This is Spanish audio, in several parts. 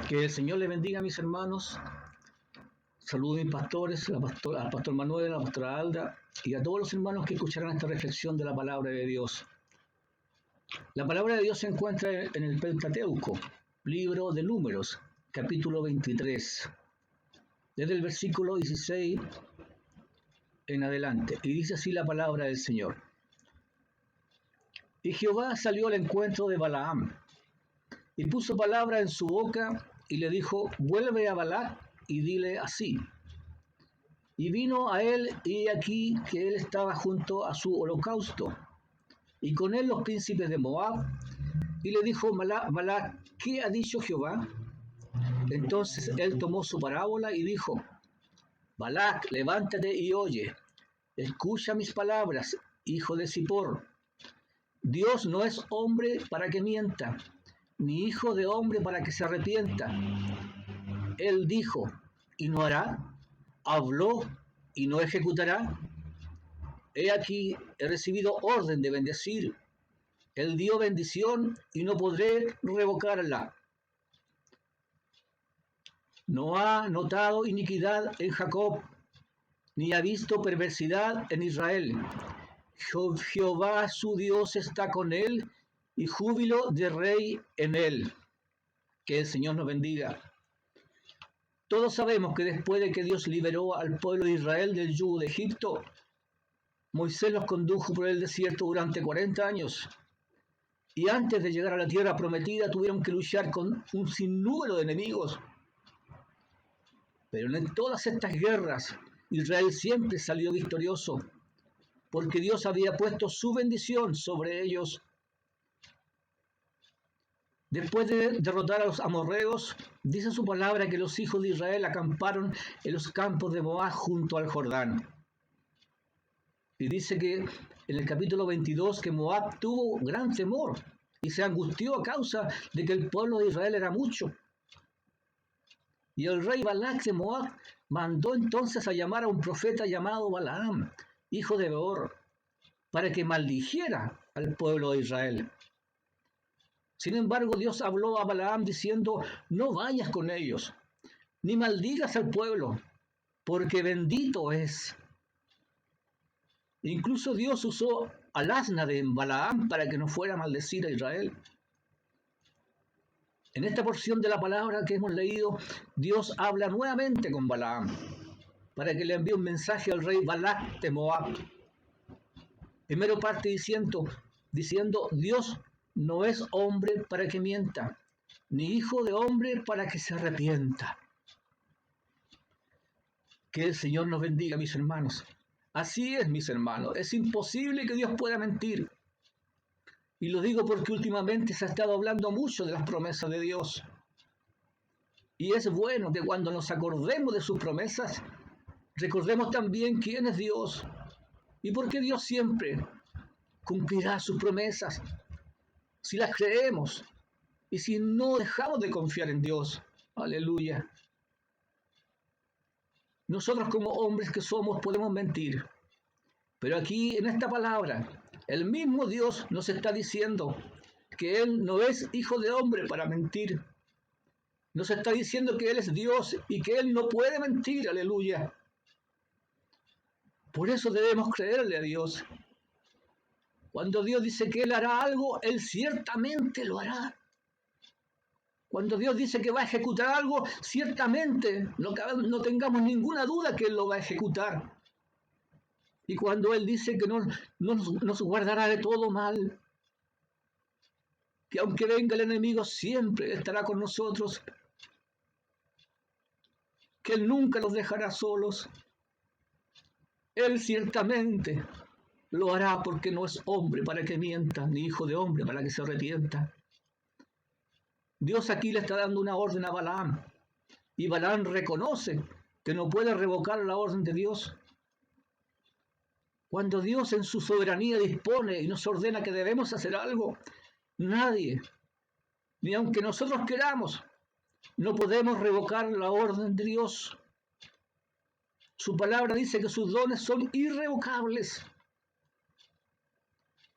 Que el Señor le bendiga a mis hermanos. Saludo a mis pastores, al pastor Manuel, a la pastora Alda y a todos los hermanos que escucharán esta reflexión de la palabra de Dios. La palabra de Dios se encuentra en el Pentateuco, libro de Números, capítulo 23, desde el versículo 16 en adelante. Y dice así la palabra del Señor. Y Jehová salió al encuentro de Balaam y puso palabra en su boca y le dijo: vuelve a Balac y dile así. Y vino a él, y aquí que él estaba junto a su holocausto, y con él los príncipes de Moab, y le dijo Balac: ¿qué ha dicho Jehová? Entonces él tomó su parábola y dijo: Balac, levántate y oye, escucha mis palabras, hijo de Zippor. Dios no es hombre para que mienta, ni hijo de hombre para que se arrepienta. Él dijo, y no hará; habló, y no ejecutará. He aquí, he recibido orden de bendecir. Él dio bendición, y no podré revocarla. No ha notado iniquidad en Jacob, ni ha visto perversidad en Israel. Jehová su Dios está con él, y júbilo de rey en él. Que el Señor nos bendiga. Todos sabemos que después de que Dios liberó al pueblo de Israel del yugo de Egipto, Moisés los condujo por el desierto durante 40 años. Y antes de llegar a la tierra prometida tuvieron que luchar con un sinnúmero de enemigos. Pero en todas estas guerras Israel siempre salió victorioso, porque Dios había puesto su bendición sobre ellos. Después de derrotar a los amorreos, dice su palabra que los hijos de Israel acamparon en los campos de Moab junto al Jordán. Y dice que en el capítulo 22 que Moab tuvo gran temor y se angustió a causa de que el pueblo de Israel era mucho. Y el rey Balac de Moab mandó entonces a llamar a un profeta llamado Balaam, hijo de Beor, para que maldijera al pueblo de Israel. Sin embargo, Dios habló a Balaam diciendo: no vayas con ellos, ni maldigas al pueblo, porque bendito es. Incluso Dios usó al asna de Balaam para que no fuera a maldecir a Israel. En esta porción de la palabra que hemos leído, Dios habla nuevamente con Balaam para que le envíe un mensaje al rey Balac de Moab. Primero parte diciendo, Dios no es hombre para que mienta, ni hijo de hombre para que se arrepienta. Que el Señor nos bendiga, mis hermanos. Así es, mis hermanos, es imposible que Dios pueda mentir. Y lo digo porque últimamente se ha estado hablando mucho de las promesas de Dios. Y es bueno que cuando nos acordemos de sus promesas, recordemos también quién es Dios y por qué Dios siempre cumplirá sus promesas si las creemos y si no dejamos de confiar en Dios. Aleluya. Nosotros como hombres que somos podemos mentir, pero aquí en esta palabra el mismo Dios nos está diciendo que Él no es hijo de hombre para mentir. Nos está diciendo que Él es Dios y que Él no puede mentir. Aleluya. Por eso debemos creerle a Dios. Cuando Dios dice que Él hará algo, Él ciertamente lo hará. Cuando Dios dice que va a ejecutar algo, ciertamente no tengamos ninguna duda que Él lo va a ejecutar. Y cuando Él dice que no nos guardará de todo mal, que aunque venga el enemigo siempre estará con nosotros, que Él nunca nos dejará solos, Él ciertamente lo hará, porque no es hombre para que mienta, ni hijo de hombre para que se arrepienta. Dios aquí le está dando una orden a Balaam, y Balaam reconoce que no puede revocar la orden de Dios. Cuando Dios en su soberanía dispone y nos ordena que debemos hacer algo, nadie, ni aunque nosotros queramos, no podemos revocar la orden de Dios. Su palabra dice que sus dones son irrevocables.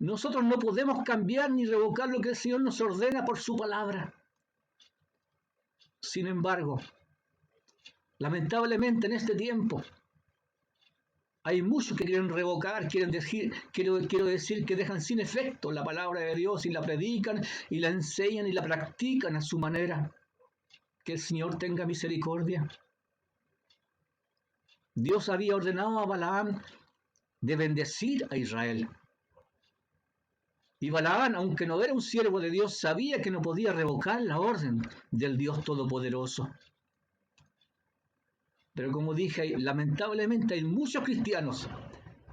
Nosotros no podemos cambiar ni revocar lo que el Señor nos ordena por su palabra. Sin embargo, lamentablemente en este tiempo hay muchos que quieren revocar, quiero decir que dejan sin efecto la palabra de Dios y la predican y la enseñan y la practican a su manera. Que el Señor tenga misericordia. Dios había ordenado a Balaam de bendecir a Israel. Y Balaam, aunque no era un siervo de Dios, sabía que no podía revocar la orden del Dios Todopoderoso. Pero como dije, lamentablemente hay muchos cristianos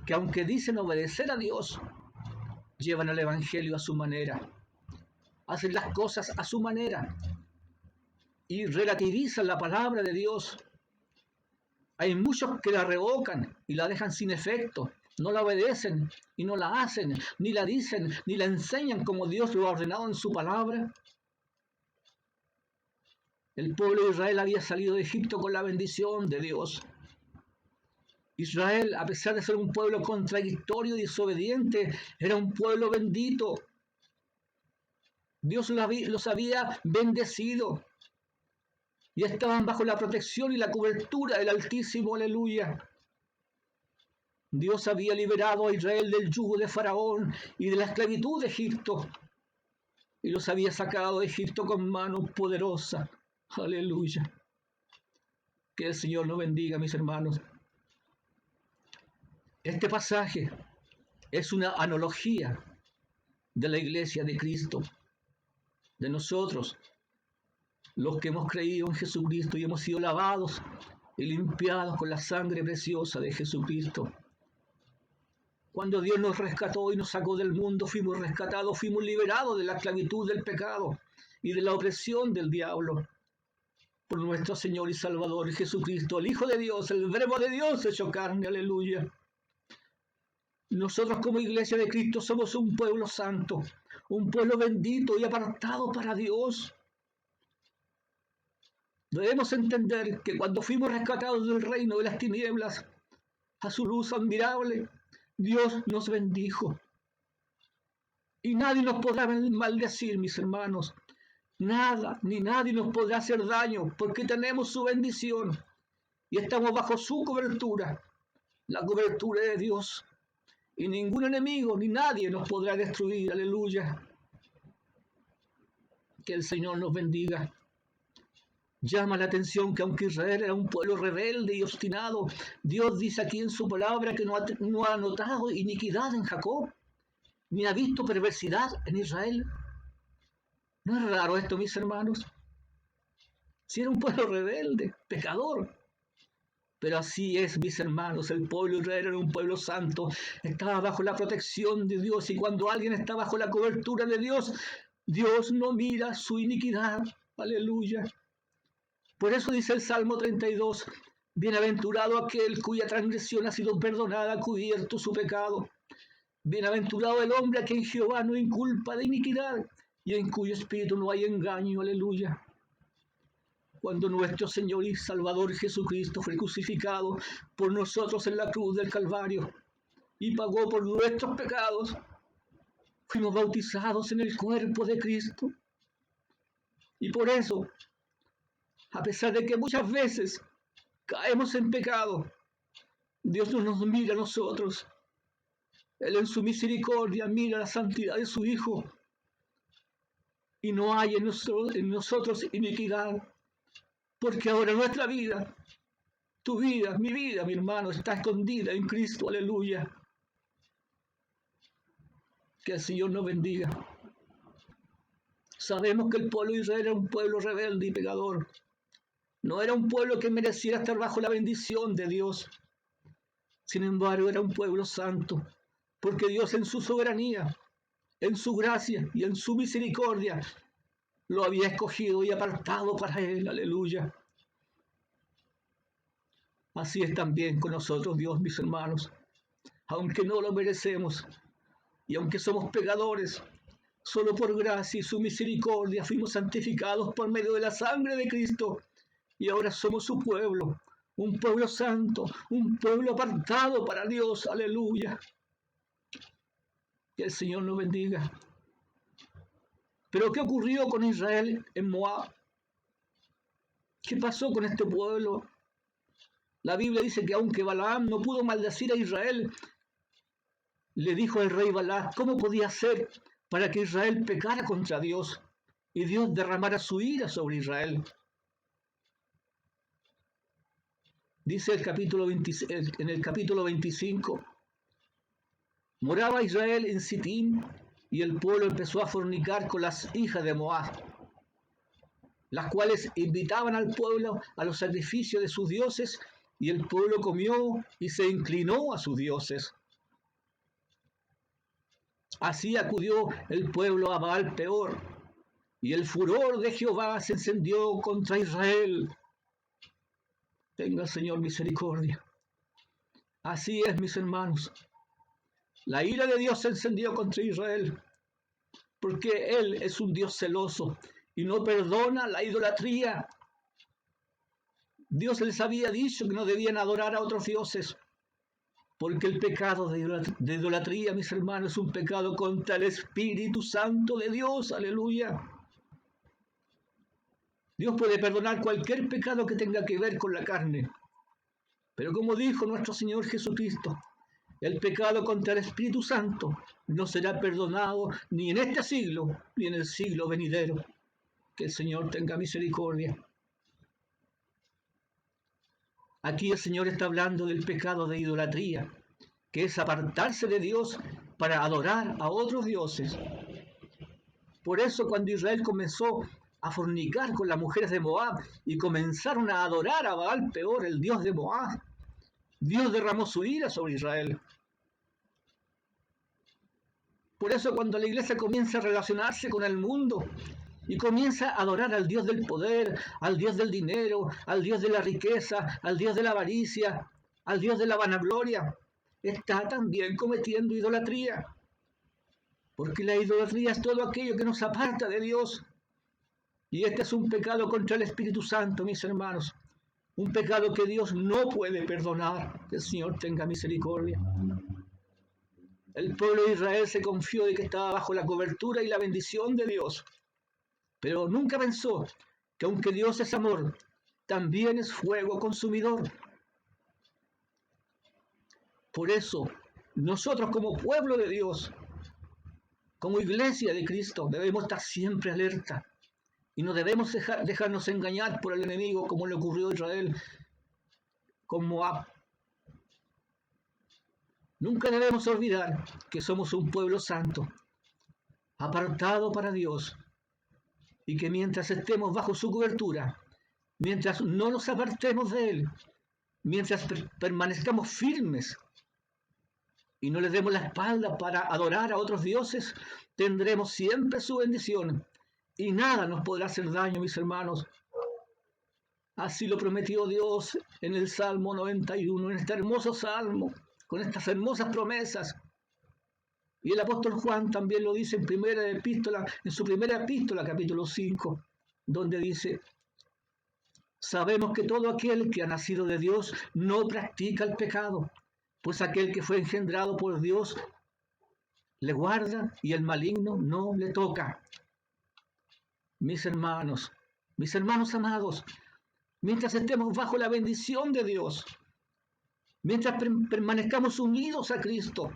que aunque dicen obedecer a Dios, llevan el Evangelio a su manera, hacen las cosas a su manera y relativizan la palabra de Dios. Hay muchos que la revocan y la dejan sin efecto, no la obedecen y no la hacen, ni la dicen, ni la enseñan como Dios lo ha ordenado en su palabra. El pueblo de Israel había salido de Egipto con la bendición de Dios. Israel, a pesar de ser un pueblo contradictorio y desobediente, era un pueblo bendito. Dios los había bendecido y estaban bajo la protección y la cobertura del Altísimo, aleluya. Dios había liberado a Israel del yugo de Faraón y de la esclavitud de Egipto y los había sacado de Egipto con mano poderosa, aleluya. Que el Señor nos bendiga, mis hermanos. Este pasaje es una analogía de la iglesia de Cristo, de nosotros, los que hemos creído en Jesucristo y hemos sido lavados y limpiados con la sangre preciosa de Jesucristo. Cuando Dios nos rescató y nos sacó del mundo, fuimos rescatados, fuimos liberados de la esclavitud del pecado y de la opresión del diablo por nuestro Señor y Salvador Jesucristo, el Hijo de Dios, el Verbo de Dios hecho carne, aleluya. Nosotros como iglesia de Cristo somos un pueblo santo, un pueblo bendito y apartado para Dios. Debemos entender que cuando fuimos rescatados del reino de las tinieblas a su luz admirable, Dios nos bendijo. Y nadie nos podrá maldecir, mis hermanos. Nada, ni nadie nos podrá hacer daño, porque tenemos su bendición y estamos bajo su cobertura, la cobertura de Dios. Y ningún enemigo ni nadie nos podrá destruir, aleluya. Que el Señor nos bendiga. Llama la atención que aunque Israel era un pueblo rebelde y obstinado, Dios dice aquí en su palabra que no ha notado iniquidad en Jacob, ni ha visto perversidad en Israel. ¿No es raro esto, mis hermanos? Si era un pueblo rebelde, pecador. Pero así es, mis hermanos, el pueblo de Israel era un pueblo santo, estaba bajo la protección de Dios, y cuando alguien está bajo la cobertura de Dios, Dios no mira su iniquidad. Aleluya. Por eso dice el Salmo 32, bienaventurado aquel cuya transgresión ha sido perdonada, cubierto su pecado. Bienaventurado el hombre a quien Jehová no inculpa de iniquidad y en cuyo espíritu no hay engaño. Aleluya. Cuando nuestro Señor y Salvador Jesucristo fue crucificado por nosotros en la cruz del Calvario y pagó por nuestros pecados, fuimos bautizados en el cuerpo de Cristo. Y por eso, a pesar de que muchas veces caemos en pecado, Dios no nos mira a nosotros. Él en su misericordia mira la santidad de su Hijo y no hay en nosotros iniquidad, porque ahora nuestra vida, tu vida, mi hermano, está escondida en Cristo, aleluya. Que el Señor nos bendiga. Sabemos que el pueblo de Israel era un pueblo rebelde y pecador. No era un pueblo que mereciera estar bajo la bendición de Dios. Sin embargo, era un pueblo santo, porque Dios en su soberanía, en su gracia y en su misericordia lo había escogido y apartado para Él, aleluya. Así es también con nosotros, Dios, mis hermanos. Aunque no lo merecemos y aunque somos pecadores, solo por gracia y su misericordia fuimos santificados por medio de la sangre de Cristo y ahora somos su pueblo, un pueblo santo, un pueblo apartado para Dios, aleluya. Que el Señor nos bendiga. Pero ¿qué ocurrió con Israel en Moab? ¿Qué pasó con este pueblo? La Biblia dice que aunque Balaam no pudo maldecir a Israel, le dijo al rey Balac cómo podía ser para que Israel pecara contra Dios y Dios derramara su ira sobre Israel. Dice en el capítulo 25, moraba Israel en Sittim y el pueblo empezó a fornicar con las hijas de Moab, las cuales invitaban al pueblo a los sacrificios de sus dioses, y el pueblo comió y se inclinó a sus dioses. Así acudió el pueblo a Baal Peor, y el furor de Jehová se encendió contra Israel. Tenga el Señor misericordia. Así es, mis hermanos. La ira de Dios se encendió contra Israel, porque Él es un Dios celoso y no perdona la idolatría. Dios les había dicho que no debían adorar a otros dioses, porque el pecado de idolatría, mis hermanos, es un pecado contra el Espíritu Santo de Dios. Aleluya. Dios puede perdonar cualquier pecado que tenga que ver con la carne, pero como dijo nuestro Señor Jesucristo, el pecado contra el Espíritu Santo no será perdonado ni en este siglo ni en el siglo venidero. Que el Señor tenga misericordia. Aquí el Señor está hablando del pecado de idolatría, que es apartarse de Dios para adorar a otros dioses. Por eso cuando Israel comenzó a fornicar con las mujeres de Moab y comenzaron a adorar a Baal Peor, el dios de Moab, Dios derramó su ira sobre Israel. Por eso cuando la iglesia comienza a relacionarse con el mundo y comienza a adorar al Dios del poder, al Dios del dinero, al Dios de la riqueza, al Dios de la avaricia, al Dios de la vanagloria, está también cometiendo idolatría. Porque la idolatría es todo aquello que nos aparta de Dios. Y este es un pecado contra el Espíritu Santo, mis hermanos. Un pecado que Dios no puede perdonar. Que el Señor tenga misericordia. El pueblo de Israel se confió de que estaba bajo la cobertura y la bendición de Dios, pero nunca pensó que aunque Dios es amor, también es fuego consumidor. Por eso, nosotros como pueblo de Dios, como iglesia de Cristo, debemos estar siempre alerta y no debemos dejarnos engañar por el enemigo como le ocurrió a Israel con Moab. Nunca debemos olvidar que somos un pueblo santo, apartado para Dios, y que mientras estemos bajo su cobertura, mientras no nos apartemos de Él, mientras permanezcamos firmes y no le demos la espalda para adorar a otros dioses, tendremos siempre su bendición y nada nos podrá hacer daño, mis hermanos. Así lo prometió Dios en el Salmo 91, en este hermoso salmo, con estas hermosas promesas. Y el apóstol Juan también lo dice en su primera epístola, capítulo 5, donde dice: sabemos que todo aquel que ha nacido de Dios no practica el pecado, pues aquel que fue engendrado por Dios le guarda y el maligno no le toca. Mis hermanos amados, mientras estemos bajo la bendición de Dios, mientras permanezcamos unidos a Cristo,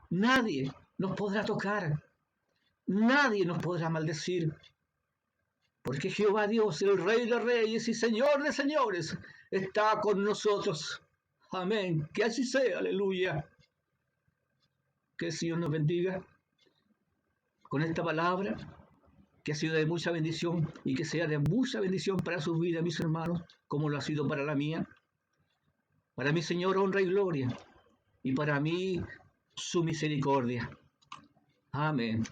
nadie nos podrá tocar, nadie nos podrá maldecir, porque Jehová Dios, el Rey de Reyes y Señor de Señores, está con nosotros. Amén. Que así sea, aleluya. Que el Señor nos bendiga con esta palabra, que ha sido de mucha bendición y que sea de mucha bendición para sus vidas, mis hermanos, como lo ha sido para la mía. Para mi Señor, honra y gloria, y para mí su misericordia. Amén.